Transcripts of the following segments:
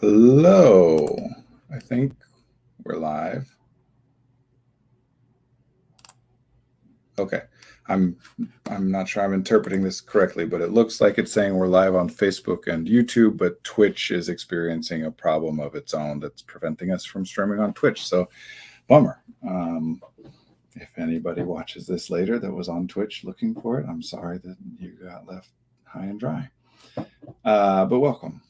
Hello. I think we're live. Okay. I'm not sure I'm interpreting this correctly, but it looks like it's saying we're live on Facebook and YouTube, but Twitch is experiencing a problem of its own that's preventing us from streaming on Twitch. So, bummer. If anybody watches this later that was on Twitch looking for it, I'm sorry that you got left high and dry. But welcome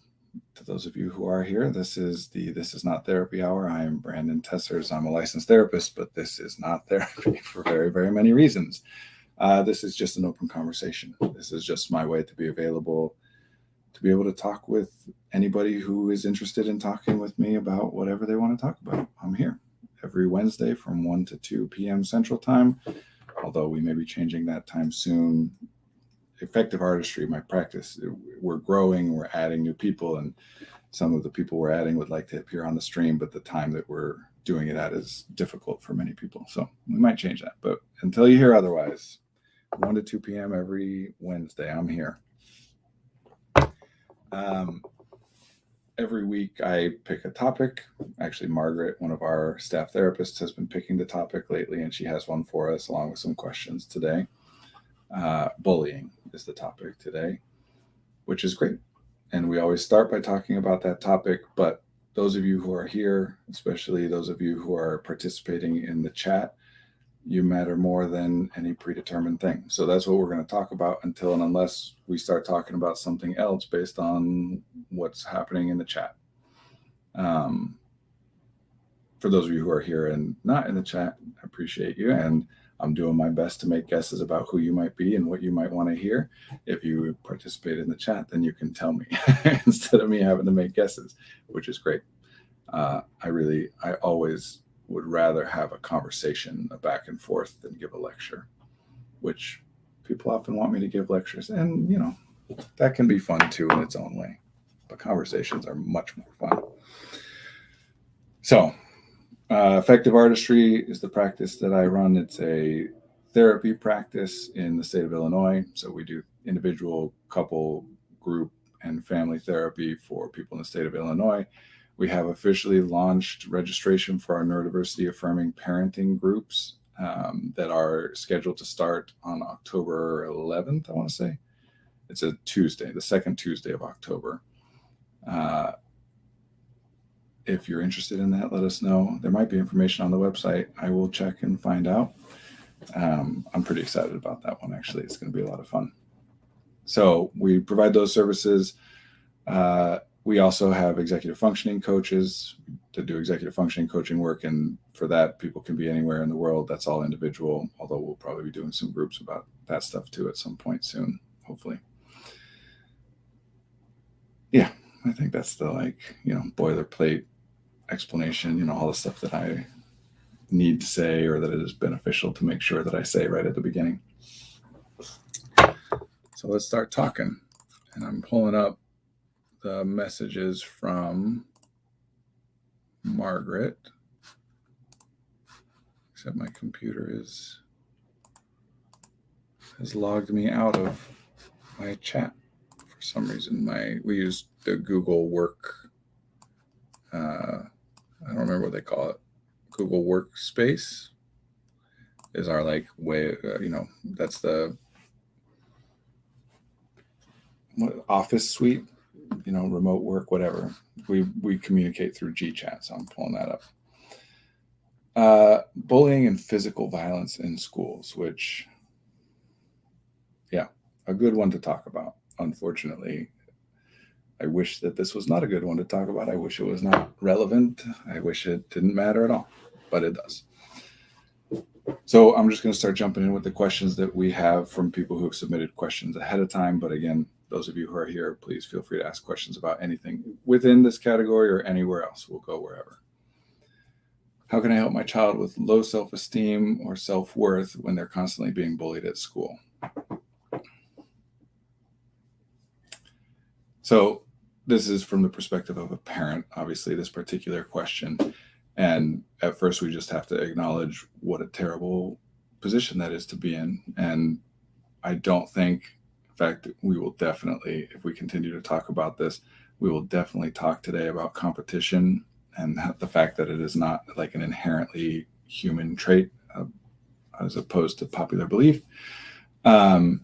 to those of you who are here. This is Not Therapy Hour. I am Brandon Tessers. I'm a licensed therapist, but this is not therapy for very, very many reasons. This is just an open conversation. This is just my way to be available, to be able to talk with anybody who is interested in talking with me about whatever they want to talk about. I'm here every Wednesday from 1 to 2 p.m. Central Time, although we may be changing that time soon. Effective artistry, my practice, we're growing, we're adding new people, and some of the people we're adding would like to appear on the stream, but the time that we're doing it at is difficult for many people. So we might change that. But until you hear otherwise, 1 to 2 p.m. every Wednesday, I'm here. Every week I pick a topic. Actually, Margaret, one of our staff therapists, has been picking the topic lately, and she has one for us along with some questions today. Bullying is the topic today, which is great. And we always start by talking about that topic, but those of you who are here, especially those of you who are participating in the chat, you matter more than any predetermined thing. So that's what we're going to talk about until and unless we start talking about something else based on what's happening in the chat. For those of you who are here and not in the chat, I appreciate you. And I'm doing my best to make guesses about who you might be and what you might want to hear. If you participate in the chat, then you can tell me instead of me having to make guesses, which is great. I always would rather have a conversation, a back and forth, than give a lecture, which people often want me to give lectures. And, that can be fun too in its own way. But conversations are much more fun. So, effective artistry is the practice that I run. It's a therapy practice in the state of Illinois. So we do individual, couple, group, and family therapy for people in the state of Illinois. We have officially launched registration for our neurodiversity affirming parenting groups that are scheduled to start on October 11th, I want to say. It's a Tuesday, the second Tuesday of October. If you're interested in that, let us know. There might be information on the website. I will check and find out. I'm pretty excited about that one, actually. It's going to be a lot of fun. So we provide those services. We also have executive functioning coaches to do executive functioning coaching work. And for that, people can be anywhere in the world. That's all individual, although we'll probably be doing some groups about that stuff too at some point soon, hopefully. Yeah, I think that's the boilerplate explanation, all the stuff that I need to say or that it is beneficial to make sure that I say right at the beginning. So let's start talking. And I'm pulling up the messages from Margaret, except my computer has logged me out of my chat for some reason. We use the Google Work. I don't remember what they call it. Google Workspace is our way. That's the office suite. Remote work, whatever. We communicate through GChat, so I'm pulling that up. Bullying and physical violence in schools, which, a good one to talk about. Unfortunately, I wish that this was not a good one to talk about. I wish it was not relevant. I wish it didn't matter at all, but it does. So I'm just going to start jumping in with the questions that we have from people who have submitted questions ahead of time. But again, those of you who are here, please feel free to ask questions about anything within this category or anywhere else. We'll go wherever. How can I help my child with low self-esteem or self-worth when they're constantly being bullied at school? So this is from the perspective of a parent, obviously, this particular question. And at first, we just have to acknowledge what a terrible position that is to be in. And I don't think, in fact, we will definitely, if we continue to talk about this, We will definitely talk today about competition and the fact that it is not like an inherently human trait as opposed to popular belief. So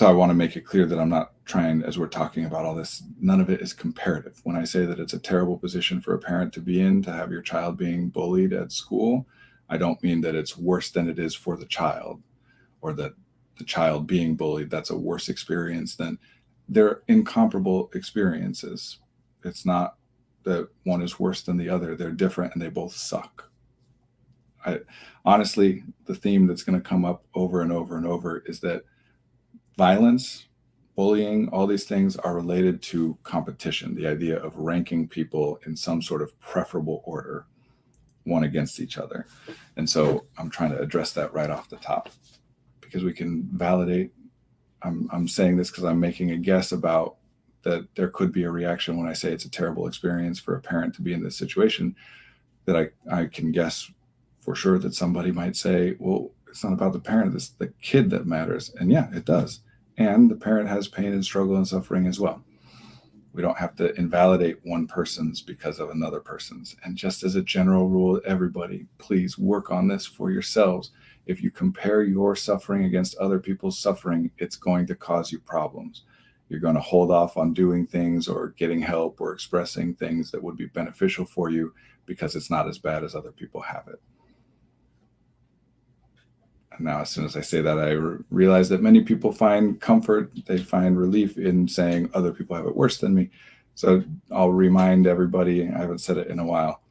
I want to make it clear that I'm not trying, as we're talking about all this, none of it is comparative. When I say that it's a terrible position for a parent to be in, to have your child being bullied at school, I don't mean that it's worse than it is for the child, or that the child being bullied, that's a worse experience than. They're incomparable experiences. It's not that one is worse than the other. They're different and they both suck. Honestly, the theme that's going to come up over and over and over is that violence, bullying, all these things are related to competition, the idea of ranking people in some sort of preferable order, one against each other. And so I'm trying to address that right off the top, because we can validate. I'm saying this because I'm making a guess about that there could be a reaction when I say it's a terrible experience for a parent to be in this situation, that I can guess for sure that somebody might say, well, it's not about the parent, it's the kid that matters. And yeah, it does. And the parent has pain and struggle and suffering as well. We don't have to invalidate one person's because of another person's. And just as a general rule, everybody, please work on this for yourselves. If you compare your suffering against other people's suffering, it's going to cause you problems. You're going to hold off on doing things or getting help or expressing things that would be beneficial for you because it's not as bad as other people have it. And now, as soon as I say that, I realize that many people find comfort, they find relief in saying other people have it worse than me. So I'll remind everybody, I haven't said it in a while,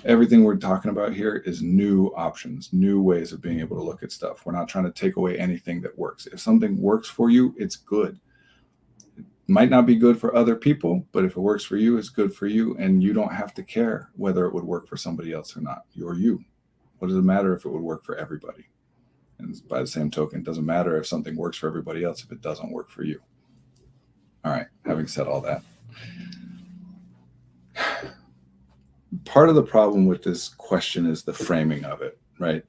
everything we're talking about here is new options, new ways of being able to look at stuff. We're not trying to take away anything that works. If something works for you, it's good. It might not be good for other people, but if it works for you, it's good for you. And you don't have to care whether it would work for somebody else or not. You're you. What does it matter if it would work for everybody? And by the same token, it doesn't matter if something works for everybody else if it doesn't work for you. All right, having said all that, part of the problem with this question is the framing of it, right?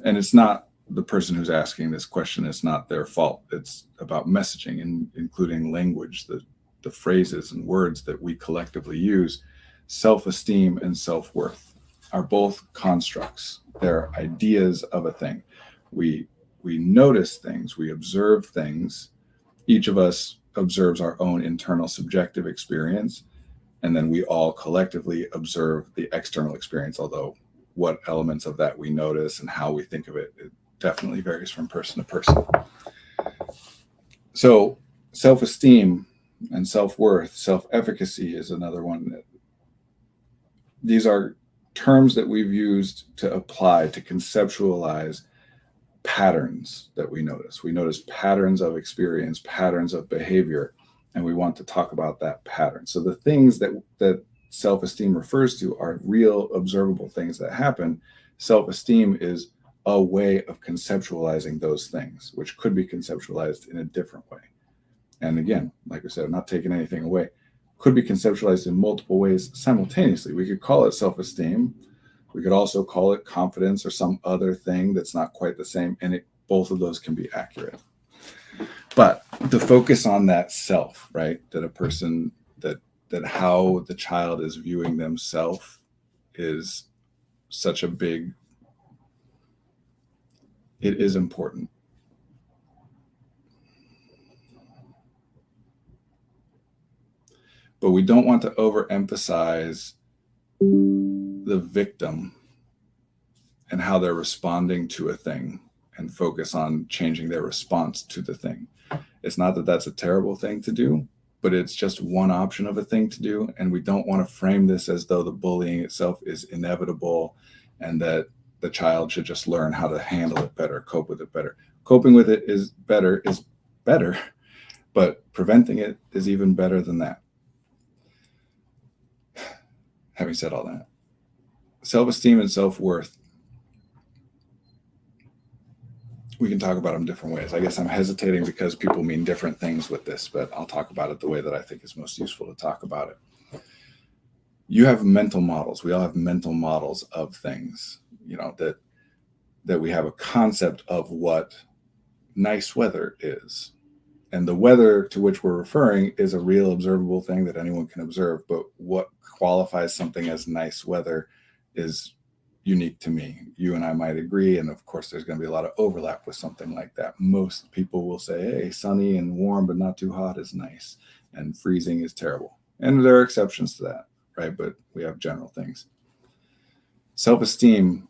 And it's not the person who's asking this question, it's not their fault. It's about messaging, and including language, the phrases and words that we collectively use. Self-esteem and self-worth are both constructs. They're ideas of a thing. We notice things, we observe things. Each of us observes our own internal subjective experience, and then we all collectively observe the external experience, although what elements of that we notice and how we think of it, it definitely varies from person to person. So self-esteem and self-worth, self-efficacy is another one. These are terms that we've used to apply, to conceptualize patterns that we notice. We notice patterns of experience, patterns of behavior, and we want to talk about that pattern. So the things that self-esteem refers to are real observable things that happen. Self-esteem is a way of conceptualizing those things, which could be conceptualized in a different way. And again, like I said, I'm not taking anything away. Could be conceptualized in multiple ways simultaneously. We could call it self-esteem. We could also call it confidence or some other thing that's not quite the same. And both of those can be accurate. But the focus on that self, right? That a person, that how the child is viewing themselves is such a big, it is important. But we don't want to overemphasize the victim and how they're responding to a thing and focus on changing their response to the thing. It's not that that's a terrible thing to do, but it's just one option of a thing to do. And we don't want to frame this as though the bullying itself is inevitable and that the child should just learn how to handle it better, cope with it better. Coping with it is better, but preventing it is even better than that. Having said all that, self-esteem and self-worth, we can talk about them different ways. I guess I'm hesitating because people mean different things with this, but I'll talk about it the way that I think is most useful to talk about it. You have mental models. We all have mental models of things, that we have a concept of what nice weather is. And the weather to which we're referring is a real observable thing that anyone can observe. But what qualifies something as nice weather is unique to me. You and I might agree. And of course, there's going to be a lot of overlap with something like that. Most people will say, hey, sunny and warm, but not too hot is nice. And freezing is terrible. And there are exceptions to that, right? But we have general things. Self-esteem,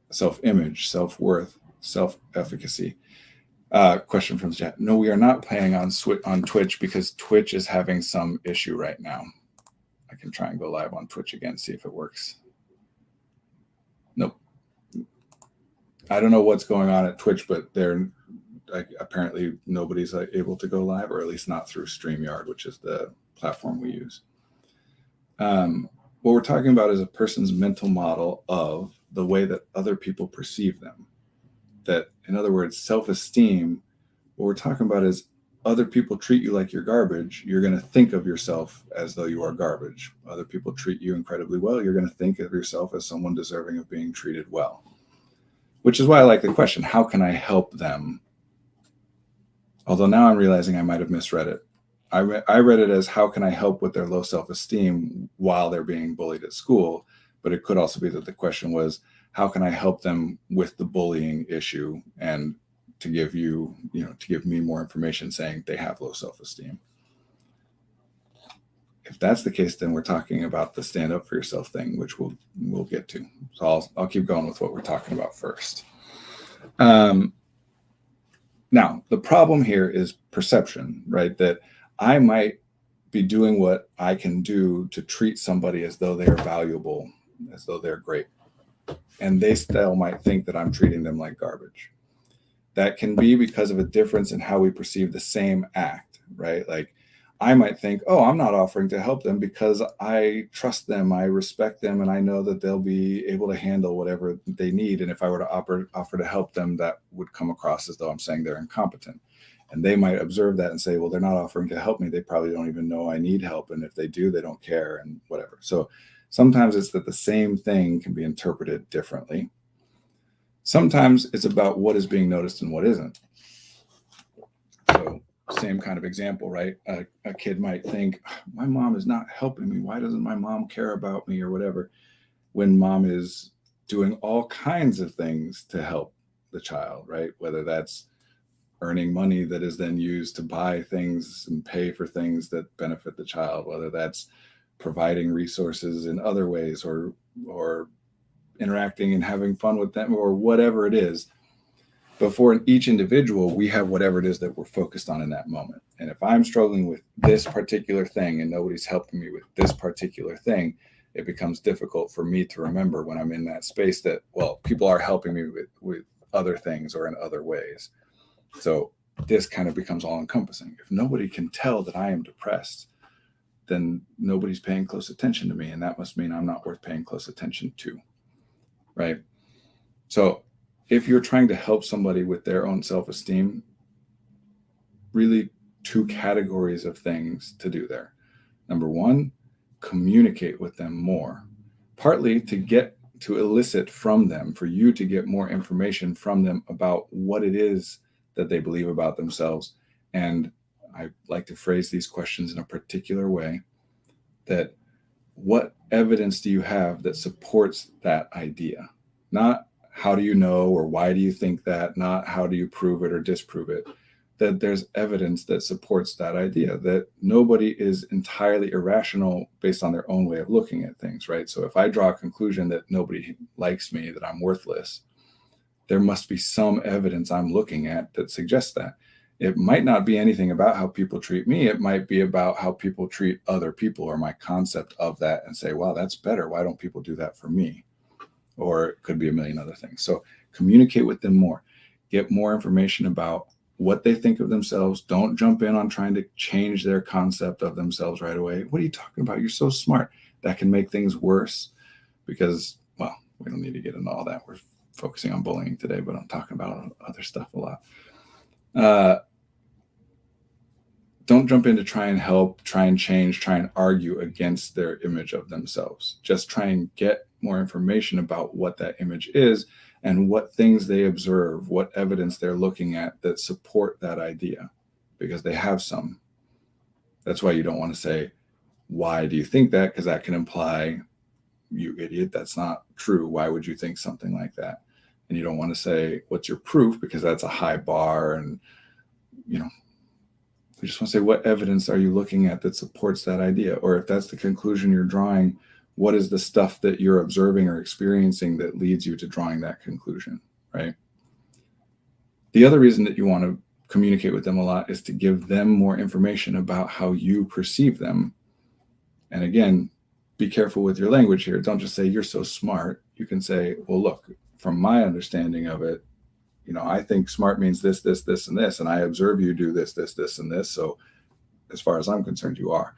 self-image, self-worth, self-efficacy. Question from the chat. No, we are not playing on Twitch because Twitch is having some issue right now. I can try and go live on Twitch again, see if it works. Nope. I don't know what's going on at Twitch, but apparently nobody's able to go live, or at least not through StreamYard, which is the platform we use. What we're talking about is a person's mental model of the way that other people perceive them. That, in other words, self-esteem, what we're talking about is other people treat you like you're garbage, you're going to think of yourself as though you are garbage. Other people treat you incredibly well, you're going to think of yourself as someone deserving of being treated well. Which is why I like the question, how can I help them? Although now I'm realizing I might have misread it. I read it as, how can I help with their low self-esteem while they're being bullied at school? But it could also be that the question was, how can I help them with the bullying issue, and to give me more information saying they have low self-esteem. If that's the case, then we're talking about the stand up for yourself thing, which we'll get to. So I'll keep going with what we're talking about first. Now, the problem here is perception, right? That I might be doing what I can do to treat somebody as though they are valuable, as though they're great. And they still might think that I'm treating them like garbage. That can be because of a difference in how we perceive the same act, right? Like, I might think, oh, I'm not offering to help them because I trust them, I respect them, and I know that they'll be able to handle whatever they need. And if I were to offer to help them, that would come across as though I'm saying they're incompetent. And they might observe that and say, well, they're not offering to help me. They probably don't even know I need help. And if they do, they don't care and whatever. So sometimes it's that the same thing can be interpreted differently. Sometimes it's about what is being noticed and what isn't. So same kind of example, right? A kid might think, my mom is not helping me. Why doesn't my mom care about me or whatever? When mom is doing all kinds of things to help the child, right? Whether that's earning money that is then used to buy things and pay for things that benefit the child, whether that's providing resources in other ways, or interacting and having fun with them, or whatever it is. But for each individual, we have whatever it is that we're focused on in that moment. And if I'm struggling with this particular thing and nobody's helping me with this particular thing, it becomes difficult for me to remember when I'm in that space that, well, people are helping me with other things or in other ways. So this kind of becomes all encompassing. If nobody can tell that I am depressed, then nobody's paying close attention to me. And that must mean I'm not worth paying close attention to, right? So if you're trying to help somebody with their own self-esteem, really two categories of things to do there. Number one, communicate with them more, partly to elicit from them, for you to get more information from them about what it is that they believe about themselves. And I like to phrase these questions in a particular way, that what evidence do you have that supports that idea? Not how do you know, or why do you think that? Not how do you prove it or disprove it? That there's evidence that supports that idea, that nobody is entirely irrational based on their own way of looking at things, right? So if I draw a conclusion that nobody likes me, that I'm worthless, there must be some evidence I'm looking at that suggests that. It might not be anything about how people treat me. It might be about how people treat other people, or my concept of that, and say, wow, that's better. Why don't people do that for me? Or it could be a million other things. So communicate with them more. Get more information about what they think of themselves. Don't jump in on trying to change their concept of themselves right away. What are you talking about? You're so smart. That can make things worse because, well, we don't need to get into all that. We're focusing on bullying today, but I'm talking about other stuff a lot. Don't jump in to try and help, try and change, try and argue against their image of themselves. Just try and get more information about what that image is and what things they observe, what evidence they're looking at that support that idea. because they have some. That's why you don't want to say, why do you think that? Because that can imply, you idiot, that's not true. Why would you think something like that? And you don't want to say, what's your proof? Because that's a high bar. And, we just want to say, what evidence are you looking at that supports that idea? Or if that's the conclusion you're drawing, what is the stuff that you're observing or experiencing that leads you to drawing that conclusion, right? The other reason that you want to communicate with them a lot is to give them more information about how you perceive them. And again, be careful with your language here. Don't just say, you're so smart. You can say, well, look, from my understanding of it, I think smart means this, this, this, and this, and I observe you do this, this, this, and this. So as far as I'm concerned, you are.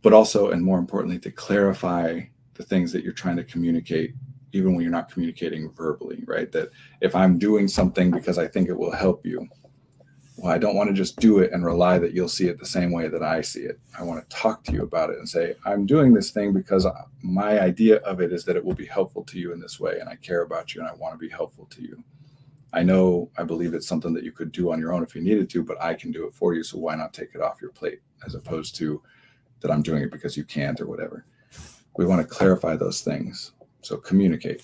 But also, and more importantly, to clarify the things that you're trying to communicate, even when you're not communicating verbally, right? That if I'm doing something because I think it will help you, well, I don't want to just do it and rely that you'll see it the same way that I see it. I want to talk to you about it and say, I'm doing this thing because my idea of it is that it will be helpful to you in this way, and I care about you and I want to be helpful to you. I believe it's something that you could do on your own if you needed to, but I can do it for you, so why not take it off your plate, as opposed to that I'm doing it because you can't or whatever. We want to clarify those things. So communicate.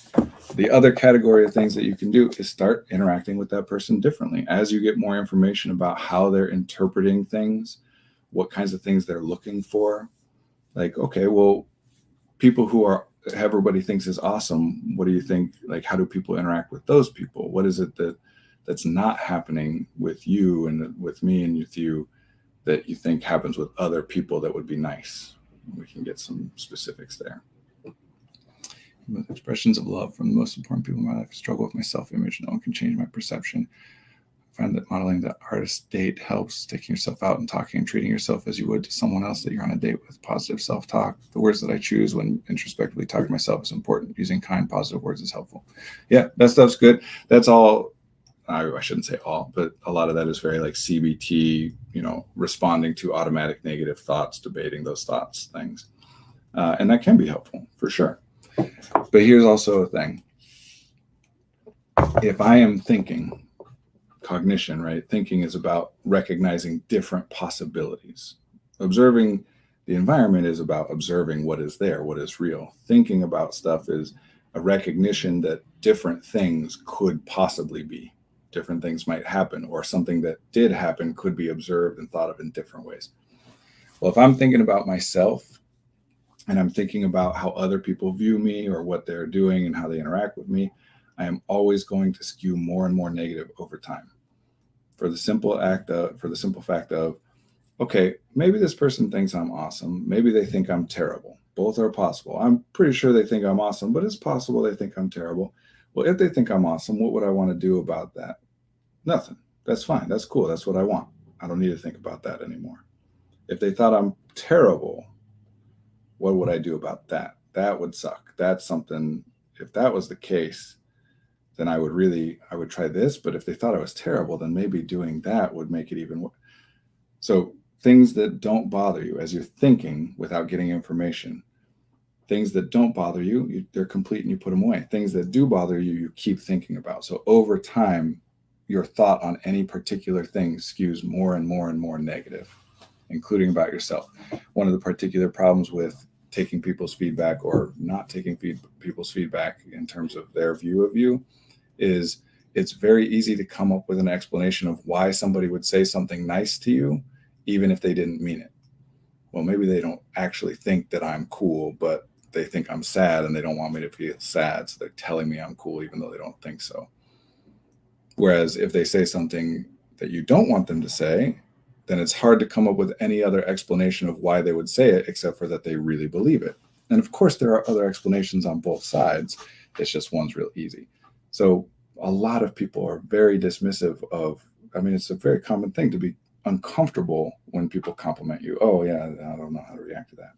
The other category of things that you can do is start interacting with that person differently. As you get more information about how they're interpreting things, what kinds of things they're looking for. Like, okay, well, people who everybody thinks is awesome, what do you think? Like, how do people interact with those people? What is it that's not happening with you and with me and with you that you think happens with other people that would be nice? We can get some specifics there. With expressions of love from the most important people in my life, I struggle with my self-image. No one can change my perception. I find that modeling the artist date helps, taking yourself out and talking and treating yourself as you would to someone else that you're on a date with. Positive self-talk. The words that I choose when introspectively talking to myself is important. Using kind, positive words is helpful. Yeah, that stuff's good. That's all. I shouldn't say all, but a lot of that is very like CBT, responding to automatic negative thoughts, debating those thoughts, things. And that can be helpful for sure. But here's also a thing. If I am thinking, cognition, right? Thinking is about recognizing different possibilities. Observing the environment is about observing what is there, what is real. Thinking about stuff is a recognition that different things could possibly be. Different things might happen, or something that did happen could be observed and thought of in different ways. Well, if I'm thinking about myself, and I'm thinking about how other people view me or what they're doing and how they interact with me, I am always going to skew more and more negative over time. For the simple fact of, okay, maybe this person thinks I'm awesome. Maybe they think I'm terrible. Both are possible. I'm pretty sure they think I'm awesome, but it's possible they think I'm terrible. Well, if they think I'm awesome, what would I want to do about that? Nothing. That's fine. That's cool. That's what I want. I don't need to think about that anymore. If they thought I'm terrible, what would I do about that? That would suck. That's something, if that was the case, then I would try this. But if they thought I was terrible, then maybe doing that would make it even worse. So things that don't bother you as you're thinking without getting information, things that don't bother you, they're complete and you put them away. Things that do bother you, you keep thinking about. So over time, your thought on any particular thing skews more and more and more negative, including about yourself. One of the particular problems with taking people's feedback or not taking people's feedback in terms of their view of you is it's very easy to come up with an explanation of why somebody would say something nice to you, even if they didn't mean it. Well, maybe they don't actually think that I'm cool, but they think I'm sad and they don't want me to feel sad. So they're telling me I'm cool, even though they don't think so. Whereas if they say something that you don't want them to say, then it's hard to come up with any other explanation of why they would say it, except for that they really believe it. And of course, there are other explanations on both sides. It's just one's real easy. So a lot of people are very dismissive of, it's a very common thing to be uncomfortable when people compliment you. Oh yeah, I don't know how to react to that.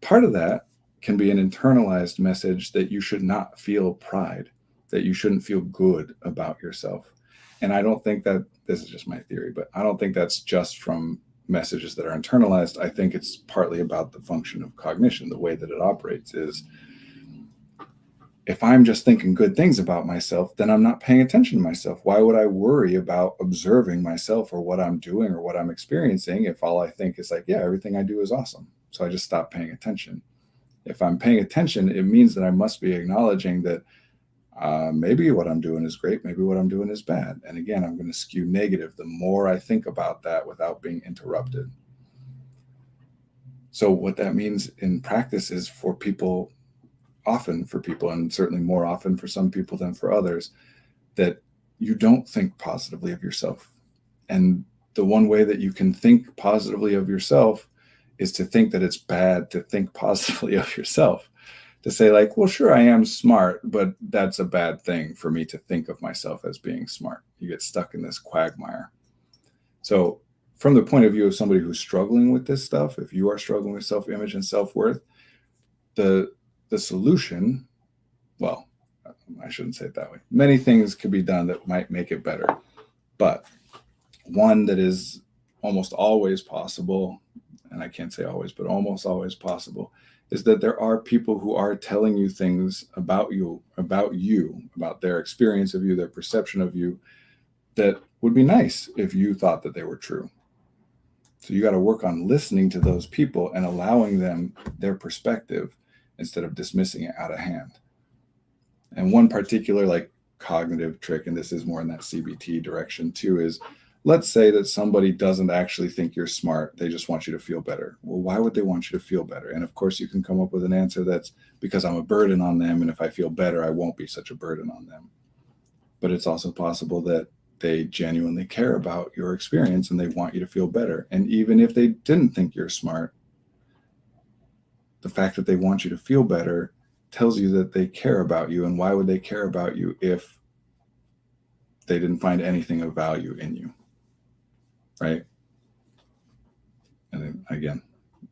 Part of that can be an internalized message that you should not feel pride, that you shouldn't feel good about yourself. And I don't think that, this is just my theory, but I don't think that's just from messages that are internalized. I think it's partly about the function of cognition. The way that it operates is If I'm just thinking good things about myself, then I'm not paying attention to myself. Why would I worry about observing myself or what I'm doing or what I'm experiencing if all I think is like, yeah, everything I do is awesome? So I just stop paying attention. If I'm paying attention, it means that I must be acknowledging that maybe what I'm doing is great, maybe what I'm doing is bad. And again, I'm going to skew negative the more I think about that without being interrupted. So what that means in practice is for people, and certainly more often for some people than for others, that you don't think positively of yourself. And the one way that you can think positively of yourself is to think that it's bad to think positively of yourself. To say like, well, sure, I am smart, but that's a bad thing for me to think of myself as being smart. You get stuck in this quagmire. So from the point of view of somebody who's struggling with this stuff, if you are struggling with self-image and self-worth, the solution, well, I shouldn't say it that way. Many things could be done that might make it better. But one that is almost always possible, and I can't say always, but almost always possible, is that there are people who are telling you things about you, about their experience of you, their perception of you, that would be nice if you thought that they were true. So you got to work on listening to those people and allowing them their perspective instead of dismissing it out of hand. And one particular like cognitive trick, and this is more in that CBT direction too, is let's say that somebody doesn't actually think you're smart. They just want you to feel better. Well, why would they want you to feel better? And of course, you can come up with an answer that's because I'm a burden on them. And if I feel better, I won't be such a burden on them. But it's also possible that they genuinely care about your experience and they want you to feel better. And even if they didn't think you're smart, the fact that they want you to feel better tells you that they care about you. And why would they care about you if they didn't find anything of value in you? Right? And then, again,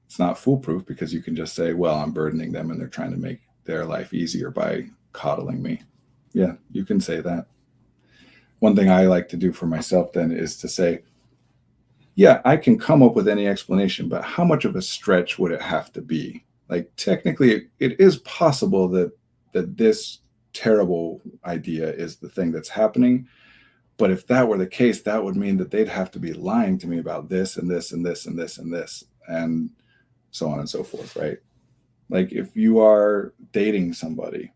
it's not foolproof because you can just say, well, I'm burdening them and they're trying to make their life easier by coddling me. Yeah, you can say that. One thing I like to do for myself then is to say, yeah, I can come up with any explanation, but how much of a stretch would it have to be? Like, technically, it is possible that this terrible idea is the thing that's happening. But if that were the case, that would mean that they'd have to be lying to me about this and this and this and this and this, and so on and so forth, right? Like if you are dating somebody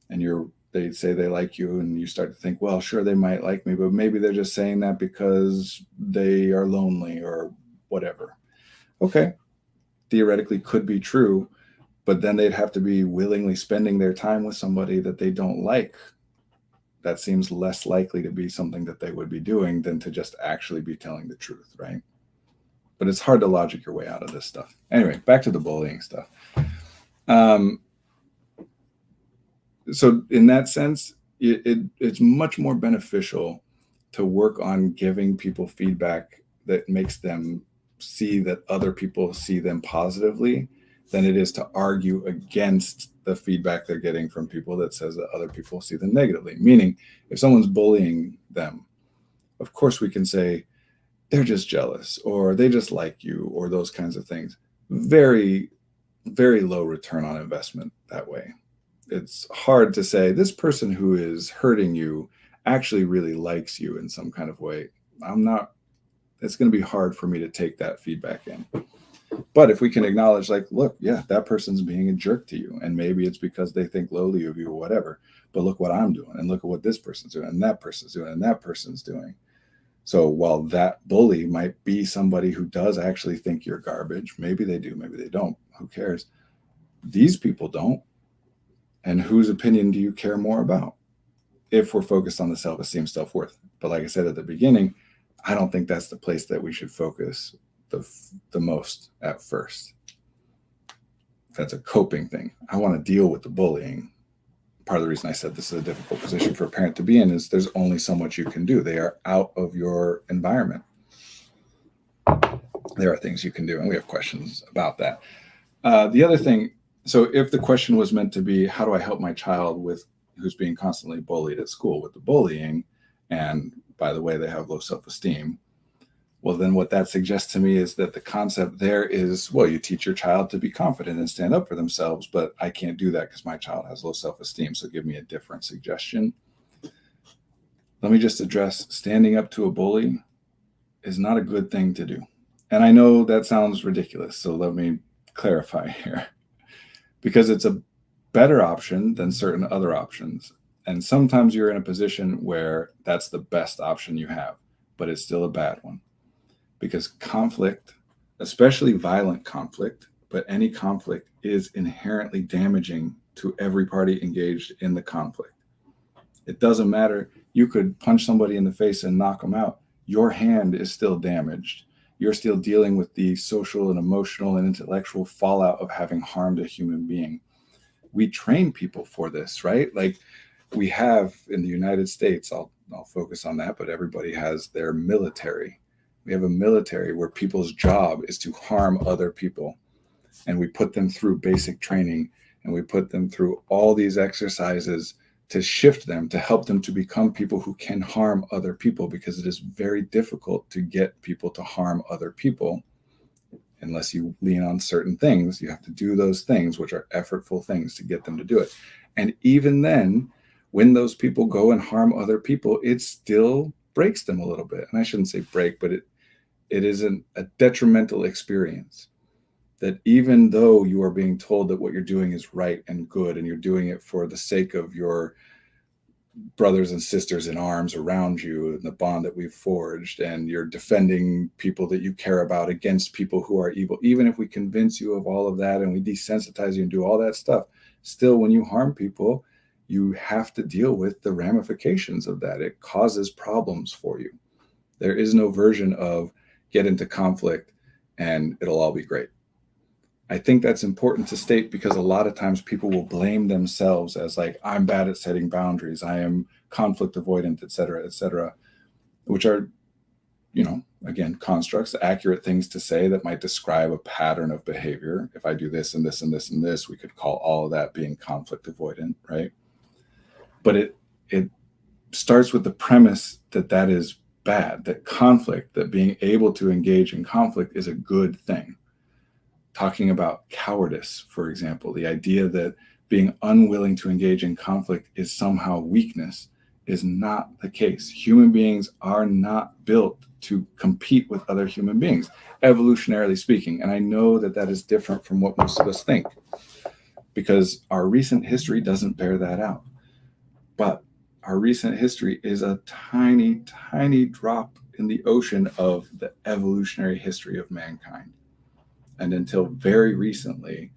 and they say they like you and you start to think, well, sure, they might like me, but maybe they're just saying that because they are lonely or whatever. Okay, theoretically could be true, but then they'd have to be willingly spending their time with somebody that they don't like. That seems less likely to be something that they would be doing than to just actually be telling the truth, right? But it's hard to logic your way out of this stuff. Anyway, back to the bullying stuff. So in that sense, it's much more beneficial to work on giving people feedback that makes them see that other people see them positively than it is to argue against the feedback they're getting from people that says that other people see them negatively. Meaning, if someone's bullying them, of course we can say they're just jealous or they just like you or those kinds of things. Very, very low return on investment that way. It's hard to say this person who is hurting you actually really likes you in some kind of way. It's going to be hard for me to take that feedback in. But if we can acknowledge, like, look, yeah, that person's being a jerk to you. And maybe it's because they think lowly of you or whatever. But look what I'm doing. And look at what this person's doing. And that person's doing. And that person's doing. So while that bully might be somebody who does actually think you're garbage, maybe they do, maybe they don't. Who cares? These people don't. And whose opinion do you care more about? If we're focused on the self-esteem, self-worth. But like I said at the beginning, I don't think that's the place that we should focus the most at first. That's a coping thing. I want to deal with the bullying. Part of the reason I said this is a difficult position for a parent to be in is there's only so much you can do. They are out of your environment. There are things you can do, and we have questions about that. The other thing, so if the question was meant to be, how do I help my child who's being constantly bullied at school with the bullying, and by the way, they have low self-esteem, Well, then what that suggests to me is that the concept there is, well, you teach your child to be confident and stand up for themselves, but I can't do that because my child has low self-esteem. So give me a different suggestion. Let me just address standing up to a bully is not a good thing to do. And I know that sounds ridiculous. So let me clarify here, because it's a better option than certain other options. And sometimes you're in a position where that's the best option you have, but it's still a bad one. Because conflict, especially violent conflict, but any conflict is inherently damaging to every party engaged in the conflict. It doesn't matter. You could punch somebody in the face and knock them out. Your hand is still damaged. You're still dealing with the social and emotional and intellectual fallout of having harmed a human being. We train people for this, right? Like we have in the United States, I'll focus on that, but everybody has their military. We have a military where people's job is to harm other people. And we put them through basic training, and we put them through all these exercises to shift them, to help them to become people who can harm other people, because it is very difficult to get people to harm other people unless you lean on certain things. You have to do those things, which are effortful things, to get them to do it. And even then, when those people go and harm other people, it still breaks them a little bit. And I shouldn't say break, but it is a detrimental experience. That even though you are being told that what you're doing is right and good, and you're doing it for the sake of your brothers and sisters in arms around you and the bond that we've forged, and you're defending people that you care about against people who are evil, even if we convince you of all of that and we desensitize you and do all that stuff, still when you harm people, you have to deal with the ramifications of that. It causes problems for you. There is no version of get into conflict and it'll all be great. I think that's important to state, because a lot of times people will blame themselves as like, I'm bad at setting boundaries, I am conflict avoidant, et cetera, which are, again, constructs, accurate things to say that might describe a pattern of behavior. If I do this and this and this and this, we could call all of that being conflict avoidant, right? But it starts with the premise that that is bad, that conflict, that being able to engage in conflict is a good thing. Talking about cowardice, for example, the idea that being unwilling to engage in conflict is somehow weakness is not the case. Human beings are not built to compete with other human beings, evolutionarily speaking. And I know that that is different from what most of us think, because our recent history doesn't bear that out. But our recent history is a tiny, tiny drop in the ocean of the evolutionary history of mankind. And until very recently,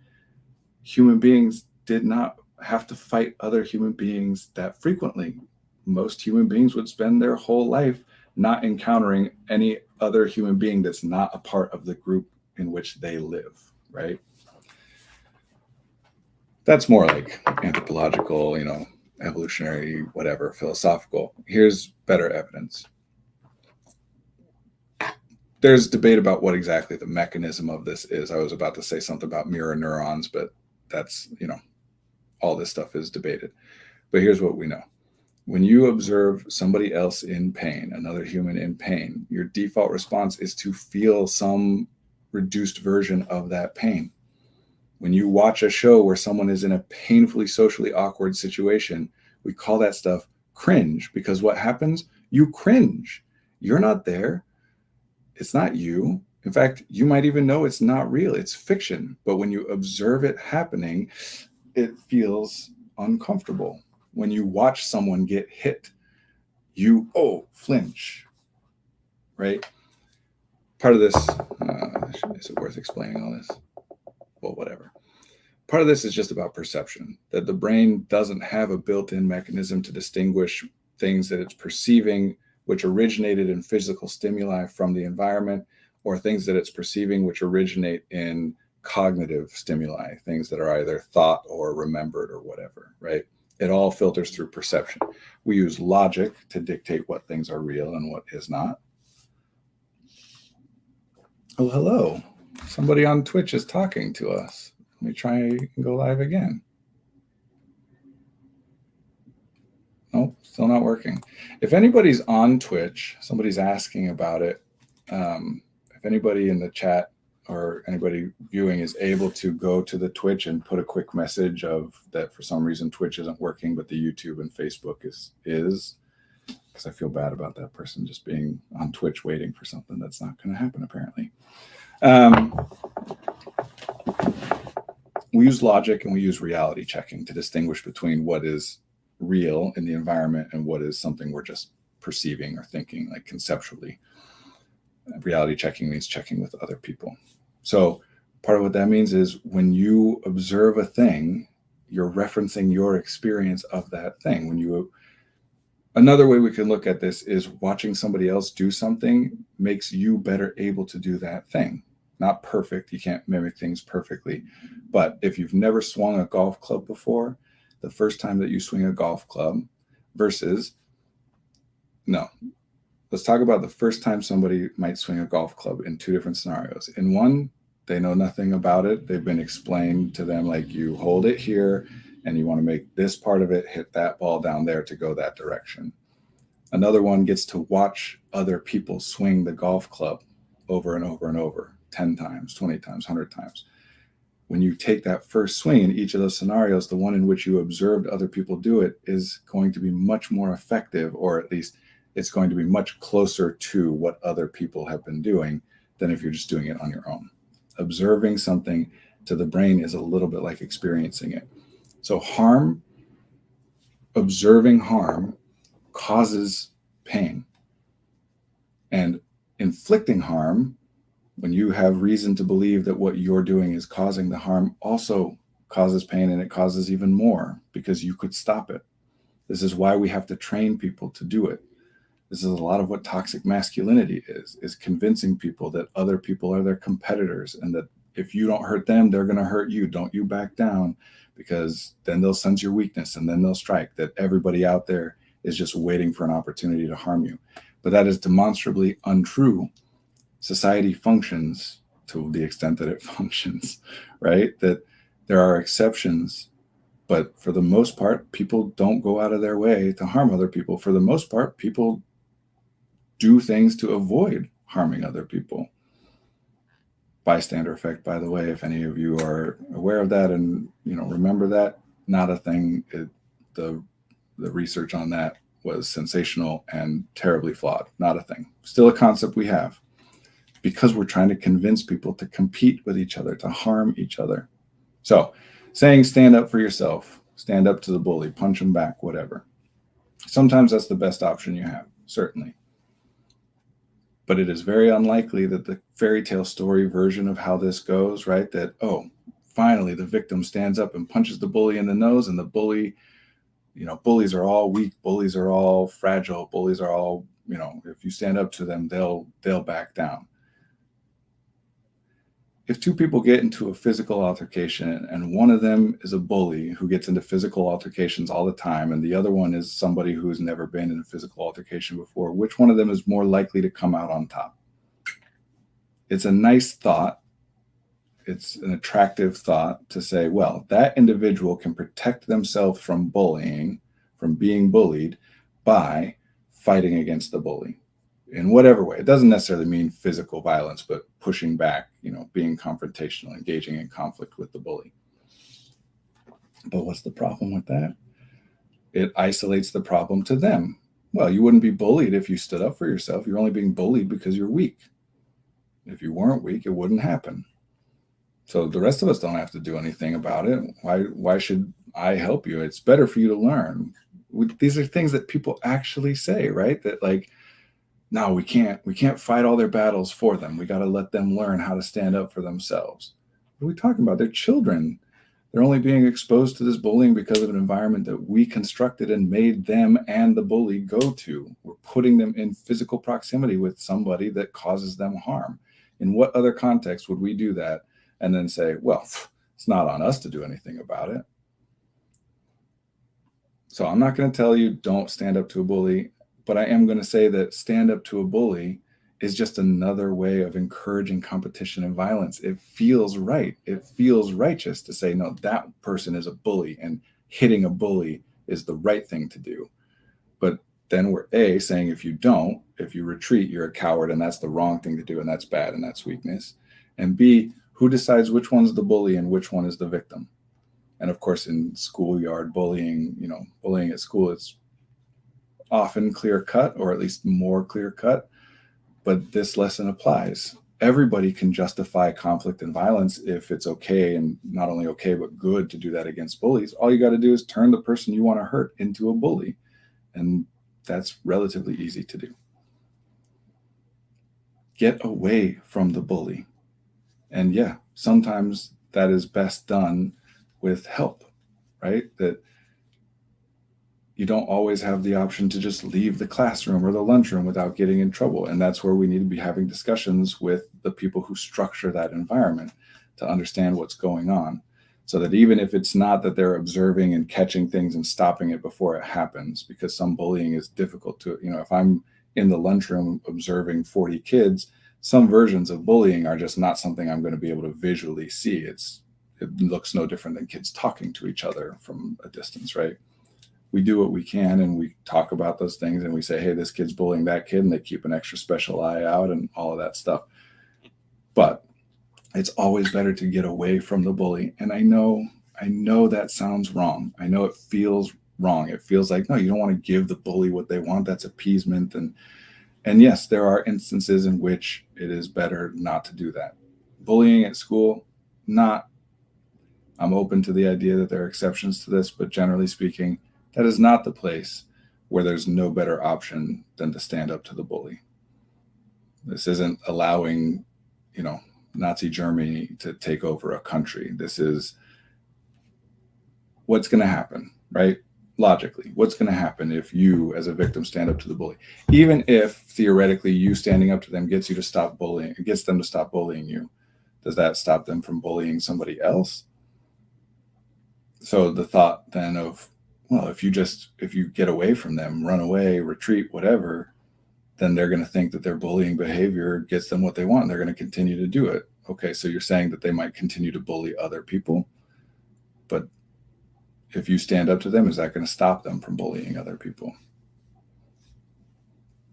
human beings did not have to fight other human beings that frequently. Most human beings would spend their whole life not encountering any other human being that's not a part of the group in which they live, right? That's more like anthropological, evolutionary, whatever, philosophical. Here's better evidence. There's debate about what exactly the mechanism of this is. I was about to say something about mirror neurons, but that's, all this stuff is debated. But here's what we know. When you observe somebody else in pain, another human in pain, your default response is to feel some reduced version of that pain. When you watch a show where someone is in a painfully socially awkward situation, we call that stuff cringe, because what happens? You cringe. You're not there. It's not you. In fact, you might even know it's not real. It's fiction. But when you observe it happening, it feels uncomfortable. When you watch someone get hit, you, flinch, right? Part of this, is it worth explaining all this? Well, whatever. Part of this is just about perception, that the brain doesn't have a built-in mechanism to distinguish things that it's perceiving which originated in physical stimuli from the environment, or things that it's perceiving which originate in cognitive stimuli, things that are either thought or remembered or whatever, right? It all filters through perception. We use logic to dictate what things are real and what is not. Oh, hello. Somebody on Twitch is talking to us. Let me try and go live again. Nope, still not working. If anybody's on Twitch, somebody's asking about it, If anybody in the chat or anybody viewing is able to go to the Twitch and put a quick message of that for some reason Twitch isn't working, but the YouTube and Facebook is, because I feel bad about that person just being on Twitch waiting for something that's not going to happen, apparently. We use logic and we use reality checking to distinguish between what is real in the environment and what is something we're just perceiving or thinking, like conceptually. Reality checking means checking with other people. So part of what that means is when you observe a thing, you're referencing your experience of that thing. Another way we can look at this is watching somebody else do something makes you better able to do that thing. Not perfect, you can't mimic things perfectly, but if you've never swung a golf club before, the first time that you swing a golf club versus, no, let's talk about the first time somebody might swing a golf club in two different scenarios. In one, they know nothing about it. They've been explained to them, like, you hold it here and you want to make this part of it hit that ball down there to go that direction. Another one gets to watch other people swing the golf club over and over and over, 10 times, 20 times, 100 times. When you take that first swing in each of those scenarios, the one in which you observed other people do it is going to be much more effective, or at least it's going to be much closer to what other people have been doing than if you're just doing it on your own. Observing something to the brain is a little bit like experiencing it. So observing harm causes pain. And inflicting harm, when you have reason to believe that what you're doing is causing the harm, also causes pain, and it causes even more because you could stop it. This is why we have to train people to do it. This is a lot of what toxic masculinity is convincing people that other people are their competitors and that if you don't hurt them, they're going to hurt you. Don't you back down, because then they'll sense your weakness and then they'll strike, that everybody out there is just waiting for an opportunity to harm you. But that is demonstrably untrue. Society functions to the extent that it functions, right? That there are exceptions, but for the most part, people don't go out of their way to harm other people. For the most part, people do things to avoid harming other people. Bystander effect, by the way, if any of you are aware of that and remember that, not a thing. The research on that was sensational and terribly flawed. Not a thing. Still a concept we have, because we're trying to convince people to compete with each other, to harm each other. So saying stand up for yourself, stand up to the bully, punch him back, whatever. Sometimes that's the best option you have, certainly. But it is very unlikely that the fairy tale story version of how this goes, right? That, oh, finally the victim stands up and punches the bully in the nose, and the bully, bullies are all weak, bullies are all fragile, bullies are all, if you stand up to them, they'll back down. If two people get into a physical altercation and one of them is a bully who gets into physical altercations all the time, and the other one is somebody who's never been in a physical altercation before, which one of them is more likely to come out on top? It's a nice thought. It's an attractive thought to say, well, that individual can protect themselves from bullying, from being bullied, by fighting against the bully in whatever way. It doesn't necessarily mean physical violence, but pushing back, being confrontational, engaging in conflict with the bully. But what's the problem with that? It isolates the problem to them. Well, you wouldn't be bullied if you stood up for yourself. You're only being bullied because you're weak. If you weren't weak, it wouldn't happen. So the rest of us don't have to do anything about it. Why should I help you? It's better for you to learn. These are things that people actually say, right? That like, no, we can't fight all their battles for them. We got to let them learn how to stand up for themselves. What are we talking about? They're children. They're only being exposed to this bullying because of an environment that we constructed and made them and the bully go to. We're putting them in physical proximity with somebody that causes them harm. In what other context would we do that and then say, well, it's not on us to do anything about it? So I'm not going to tell you don't stand up to a bully. But I am going to say that stand up to a bully is just another way of encouraging competition and violence. It feels right. It feels righteous to say, no, that person is a bully and hitting a bully is the right thing to do. But then we're A, saying if you retreat, you're a coward and that's the wrong thing to do and that's bad and that's weakness. And B, who decides which one's the bully and which one is the victim? And of course, in schoolyard bullying, bullying at school, it's often clear cut, or at least more clear cut. But this lesson applies. Everybody can justify conflict and violence if it's okay, and not only okay, but good to do that against bullies. All you got to do is turn the person you want to hurt into a bully. And that's relatively easy to do. Get away from the bully. And yeah, sometimes that is best done with help, right? That you don't always have the option to just leave the classroom or the lunchroom without getting in trouble. And that's where we need to be having discussions with the people who structure that environment to understand what's going on. So that even if it's not that they're observing and catching things and stopping it before it happens, because some bullying is difficult to, if I'm in the lunchroom observing 40 kids, some versions of bullying are just not something I'm going to be able to visually see. It looks no different than kids talking to each other from a distance, right? We do what we can and we talk about those things and we say, hey, this kid's bullying that kid, and they keep an extra special eye out and all of that stuff. But it's always better to get away from the bully. And I know that sounds wrong. I know it feels wrong. It feels like, no, you don't want to give the bully what they want. That's appeasement. And yes, there are instances in which it is better not to do that. Bullying at school, I'm open to the idea that there are exceptions to this, but generally speaking, that is not the place where there's no better option than to stand up to the bully. This isn't allowing, Nazi Germany to take over a country. This is what's going to happen, right? Logically, what's going to happen if you, as a victim, stand up to the bully? Even if theoretically you standing up to them gets them to stop bullying you, does that stop them from bullying somebody else? So the thought then of, well, if you get away from them, run away, retreat, whatever, then they're going to think that their bullying behavior gets them what they want. And they're going to continue to do it. Okay, so you're saying that they might continue to bully other people, but if you stand up to them, is that going to stop them from bullying other people?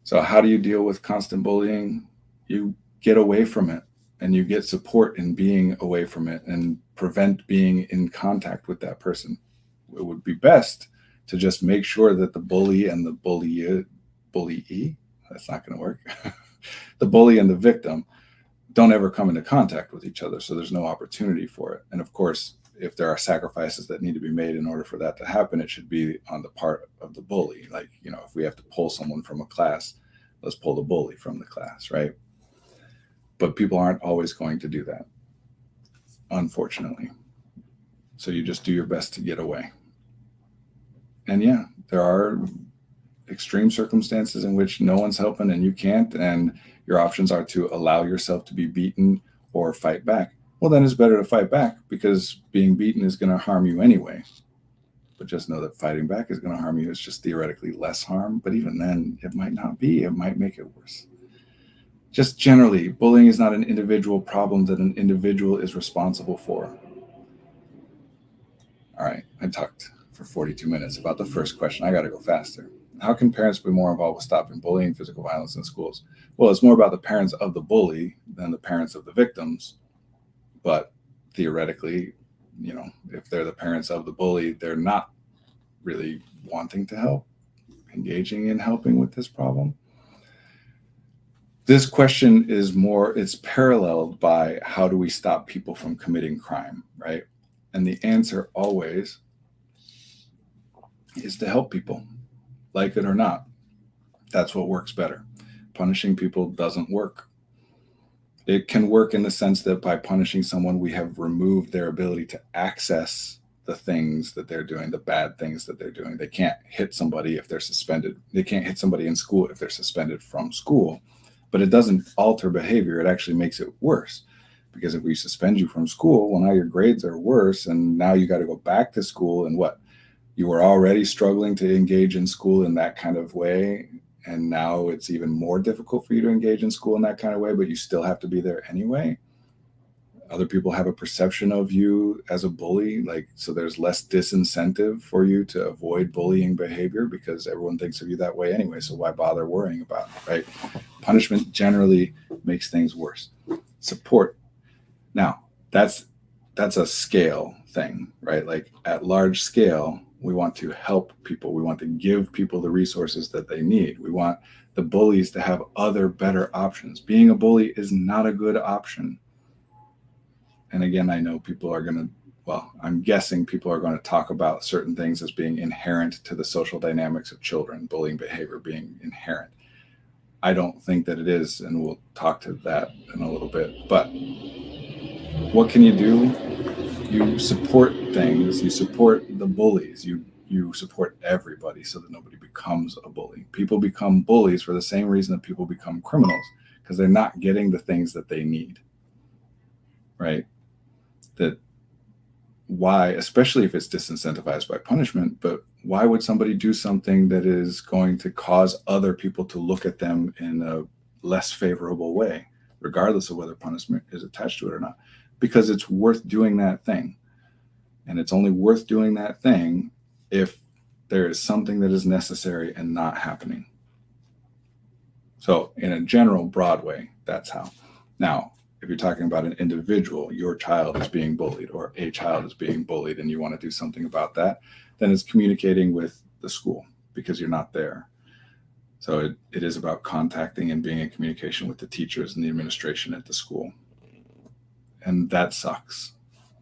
So how do you deal with constant bullying? You get away from it and you get support in being away from it and prevent being in contact with that person. It would be best to just make sure that the bully and the bullyee, that's not going to work. The bully and the victim don't ever come into contact with each other. So there's no opportunity for it. And of course, if there are sacrifices that need to be made in order for that to happen, it should be on the part of the bully. Like, if we have to pull someone from a class, let's pull the bully from the class, right? But people aren't always going to do that, unfortunately. So you just do your best to get away. And yeah, there are extreme circumstances in which no one's helping and you can't, and your options are to allow yourself to be beaten or fight back. Well, then it's better to fight back, because being beaten is going to harm you anyway. But just know that fighting back is going to harm you. It's just theoretically less harm. But even then, it might not be. It might make it worse. Just generally, bullying is not an individual problem that an individual is responsible for. All right, I talked for 42 minutes about the first question. I got to go faster. How can parents be more involved with stopping bullying and physical violence in schools? Well, it's more about the parents of the bully than the parents of the victims. But theoretically, if they're the parents of the bully, they're not really wanting to help, engaging in helping with this problem. This question it's paralleled by how do we stop people from committing crime, right? And the answer always is to help people, like it or not. That's what works better. Punishing people doesn't work. It can work in the sense that by punishing someone, we have removed their ability to access the things that they're doing, the bad things that they're doing. They can't hit somebody if they're suspended. They can't hit somebody in school if they're suspended from school. But it doesn't alter behavior. It actually makes it worse. Because if we suspend you from school, well, now your grades are worse. And now you got to go back to school. And what? You were already struggling to engage in school in that kind of way. And now it's even more difficult for you to engage in school in that kind of way, but you still have to be there anyway. other people have a perception of you as a bully, like, so there's less disincentive for you to avoid bullying behavior because everyone thinks of you that way anyway. So why bother worrying about it, right? Punishment generally makes things worse. Support. Now, that's a scale thing, right? Like at large scale, we want to help people. We want to give people the resources that they need. We want the bullies to have other better options. Being a bully is not a good option. And again, I know people are going to, well, I'm guessing people are going to talk about certain things as being inherent to the social dynamics of children, bullying behavior being inherent. I don't think that it is, and we'll talk to that in a little bit. But what can you do? You support things, you support the bullies, you support everybody so that nobody becomes a bully. People become bullies for the same reason that people become criminals, because they're not getting the things that they need, right? That why, especially if it's disincentivized by punishment, but why would somebody do something that is going to cause other people to look at them in a less favorable way, regardless of whether punishment is attached to it or not? Because it's worth doing that thing. And it's only worth doing that thing if there is something that is necessary and not happening. So in a general, broad way, that's how. Now, if you're talking about an individual, your child is being bullied or a child is being bullied and you want to do something about that, then it's communicating with the school because you're not there. So it is about contacting and being in communication with the teachers and the administration at the school. And that sucks.